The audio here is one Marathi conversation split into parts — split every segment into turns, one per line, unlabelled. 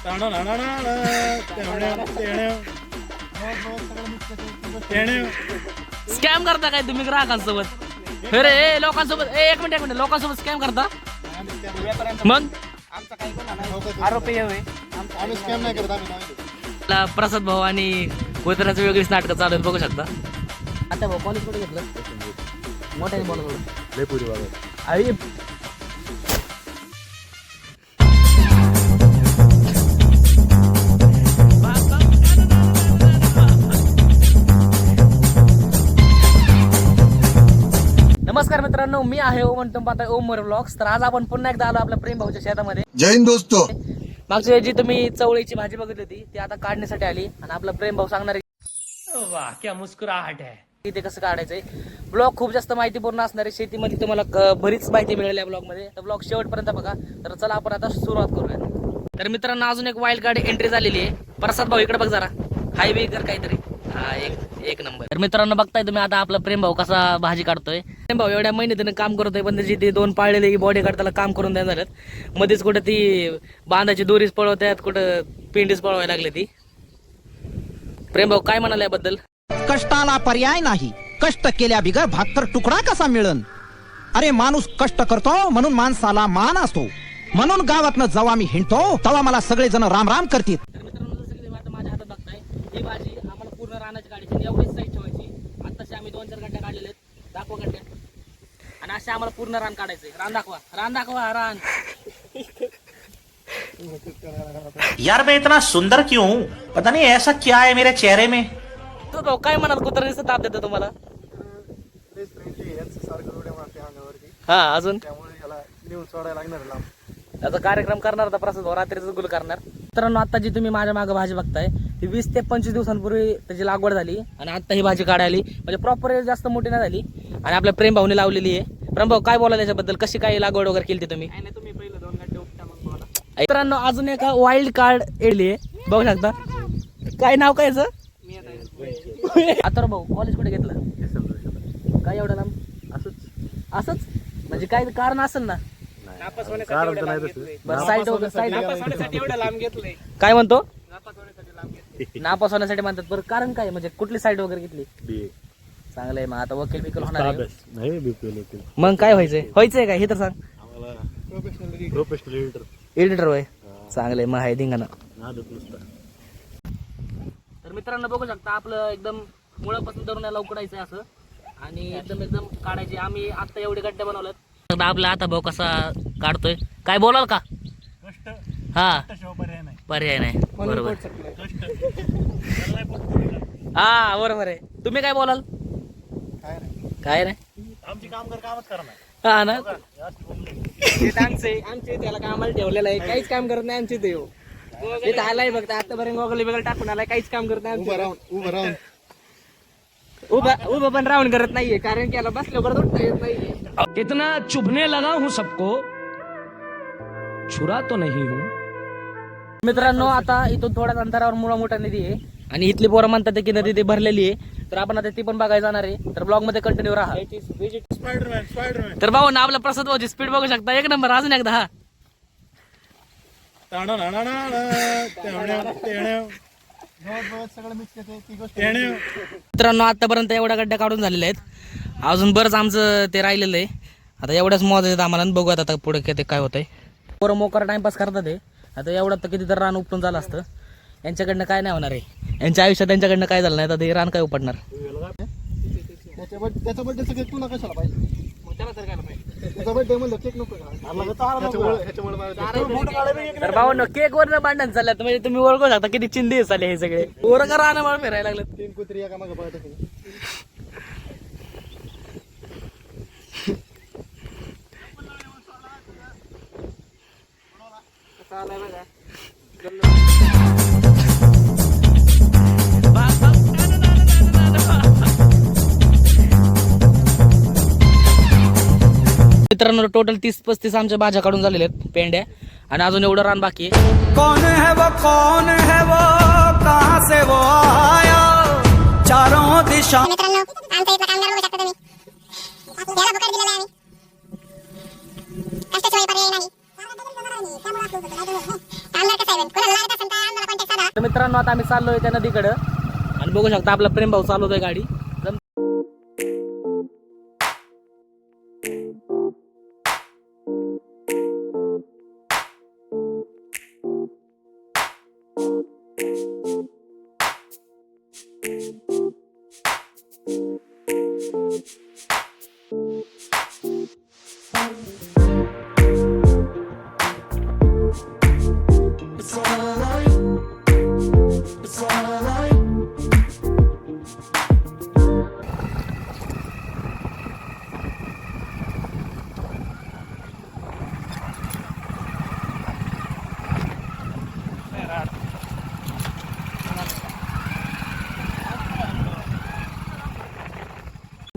स्कॅम करता काय तुम्ही ग्राहकांसोबत? अरे लोकांसोबत एक मिनिट लोकांसोबत स्कॅम करता मग?
आरोपी
प्रसाद भाऊ आणि गोत्राचं वेगळीच नाटकं चालू आहेत, बघू शकता. आता भाऊ कॉलेज कुठे घेतलं? मोठ्याने बोला. आई नमस्कार मित्रांनो, मी आहे ओम, तुम्ही पाहताय ओम मोरे व्लॉग्स. तर आज आपण पुन्हा एकदा आलो आपल्या प्रेम भाऊच्या शेतामध्ये.
जय हिंद दोस्तों.
मागच्या जी तुम्ही चवळीची भाजी बघितली होती ती आता काढण्यासाठी आली आणि आपला प्रेम भाऊ सांगणार आहे वाह क्या मुस्कुराहट है ते कसं काढायचंय. ब्लॉग खूप जास्त माहितीपूर्ण असणार आहे. शेतीमध्ये तुम्हाला बरीच माहिती मिळेल या ब्लॉग मध्ये. तर ब्लॉग शेवटपर्यंत बघा. तर चला आपण आता सुरुवात करूया. तर मित्रांनो अजून एक वाईल्ड कार्ड एंट्री झालेली आहे. प्रसाद भाऊ इकडे बघ जरा, हायवे कर काहीतरी. हा एक नंबर. तर मित्रांनो बघताय तुम्ही आता आपला प्रेम भाऊ कसा भाजी काढतोय. प्रेम भाऊ एवढ्या मेहनतीने काम करतोय, पण त्याची ती दोन पाळलेली बॉडी गार्ड त्याला काम करून द्यायला झाल्यात. मध्येच कुठं ती बांधाची दोरीच पळवतात, कुठं पेंडीच पळवायला लागली ती. प्रेम भाऊ काय म्हणाला याबद्दल?
कष्टाला पर्याय नाही, कष्ट केल्या बिगर भाकर तुकडा कसा मिळन. अरे माणूस कष्ट करतो म्हणून माणसाला मान असतो. म्हणून गावातनं जेव्हा मी हिंडतो तेव्हा मला सगळेजण राम राम करतील.
माझ्या हातात बघताय ही भाजी आम्हाला पूर्ण रानाची काढायची, एवढीच साईड ठेवायची. आताशी आम्ही 2-4 गड्ड्या काढलेले आहेत, दाखवा गड्ड्या. आणि असे आम्हाला पूर्ण रान काढायचंय. रान दाखवा रान.
यार मैं इतना सुंदर क्यों हूँ, पता नहीं ऐसा क्या है मेरे चेहरे में.
तो भाऊ काय म्हणाल? कुत्रा दिसत ताप देतो तुम्हाला? हा अजून त्याचा कार्यक्रम करणार होता प्रसाद भाऊ, रात्रीच गुल करणार. मित्रांनो आता जी तुम्ही माझ्या मागे भाजी बघताय ती 20 ते 25 दिवसांपूर्वी त्याची लागवड झाली आणि आता ही भाजी काढायली. म्हणजे प्रॉपर जास्त मोठी नाही झाली आणि आपल्या प्रेम भाऊने लावलेली आहे. प्रेम भाऊ काय बोलायला याच्याबद्दल? कशी काय लागवड वगैरे केली तुम्ही? मित्रांनो अजून एक वाईल्ड कार्ड एडली आहे, बघू शकता. काय नाव काय याचं? आता भाऊ कॉलेज कुठे घेतलं? काय एवढं लांब? असंच म्हणजे काय कारण असेल ना? काय म्हणतो? नापास होण्यासाठी म्हणतात. बरं कारण काय म्हणजे कुठली साईड वगैरे घेतली? चांगलंय. मग आता वकील बिकल होणार आहे. मग काय व्हायचंय काय हे तर सांग.
प्रोफेशनल
एडिटर होय. चांगलंय. मग आहे धिंगाणा. तर मित्रांनो बघू शकता आपलं एकदम मुळापासून धरून याला उकडायचंय असं आणि एकदम काढायचे. आम्ही आता एवढे गड्डे बनवलेत. आपला आता भाऊ कसा काढतोय काय बोलाल का? हा पर्याय नाही. बरोबर. हा बरोबर आहे. तुम्ही काय बोलाल? काय नाही
आमची कामगार कामच करणार.
हा ना.
आमचे त्याला कामाला ठेवलेलं आहे, काहीच काम करत नाही. आमचे देव इथं आलाय बघ, आतापर्यंत गोगल बिगल टाकून आलाय, काहीच काम करत नाही. उभं पण राहून करत नाहीये, कारण की याला बसल्यावर उठता येत नाहीये.
इतना चुभने लगा हूं सबको, छुरा तो नहीं हूं.
मित्रांनो आता इथून थोड्याच अंतरावर मुळा मोठा नदी आहे आणि इथली पोरं म्हणतात की नदी ती भरलेली आहे. तर आपण आता ती पण बघायला जाणार आहे. तर ब्लॉग मध्ये कंटिन्यू राहा. तर भाऊ ना आपला प्रसाद भाऊची स्पीड बघू शकता, एक नंबर. अजून एकदा. हा मित्रांनो आतापर्यंत एवढ्या गड्ड्या काढून झालेल्या आहेत. अजून बरंच आमचं ते राहिलेलं आहे. आता एवढ्याच मॉज आहेत आम्हाला. बघूयात आता पुढे किती काय होतंय. पोरं मोकार टाइमपास करतात ते. आता एवढं तर किती तर रान उपटून झालं असतं. यांच्याकडनं काय नाही होणार आहे. यांच्या आयुष्यात त्यांच्याकडनं काय झालं नाही तर ते रान काय उपटणार.
त्याचा बर्थडे सगळे तुला कशाला पाहिजे?
तर भाऊ केक वर भांडण चालल्यात म्हणजे तुम्ही ओळखू शकता किती चिंदी चालले हे सगळे. पोरं का रानावर फिरायला लागलेत.
3 कुत्री एका मागे पळत
मित्रांनो टोटल 30-35 आमच्या भाज्या काढून झालेल्या आहेत पेंड्या आणि अजून एवढं रान बाकी आहे.
कौन है वो कहां से वो आया चारों दिशा.
मित्रांनो आमचा इथला कामगार बघू शकता तुम्ही. याला बकार दिलेला आहे आम्ही. कष्टाशिवाय पर्याय नाही. कामगार कसं साहेब कोणाला लागत असेल तर आम्हाला कॉन्टॅक्ट साधा.
तर मित्रांनो आता आम्ही चाललोय त्या नदीकडं आणि बघू शकता आपला प्रेम भाऊ चालवतोय गाडी.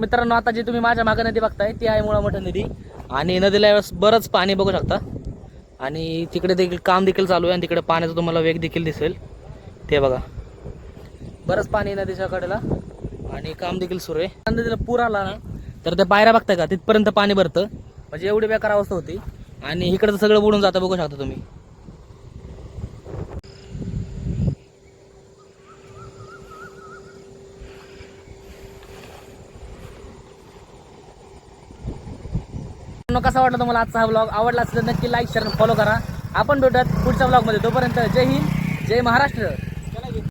मित्रांनो आता जे तुम्ही माझ्या मागे नदी बघताय ती आहे मुळा मोठा नदी आणि नदीला यावेळेस बरंच पाणी बघू शकता आणि तिकडे देखील काम देखील चालू आहे आणि तिकडे पाण्याचा तुम्हाला वेग देखील दिसेल. ते बघा बरंच पाणी आहे नदीच्या कडेला आणि काम देखील सुरू आहे. नदीला पूर आला ना तर त्या पायऱ्या बघताय का तिथपर्यंत पाणी भरतं म्हणजे एवढी बेकार अवस्था होती आणि इकडचं सगळं बुडून जातं बघू शकता तुम्ही. कसा वाटला तुम्हाला आजचा हा ब्लॉग? आवडला असेल तर नक्की लाईक शेअर फॉलो करा. आपण भेटूयात पुढच्या ब्लॉगमध्ये. तोपर्यंत जय हिंद, जय महाराष्ट्र.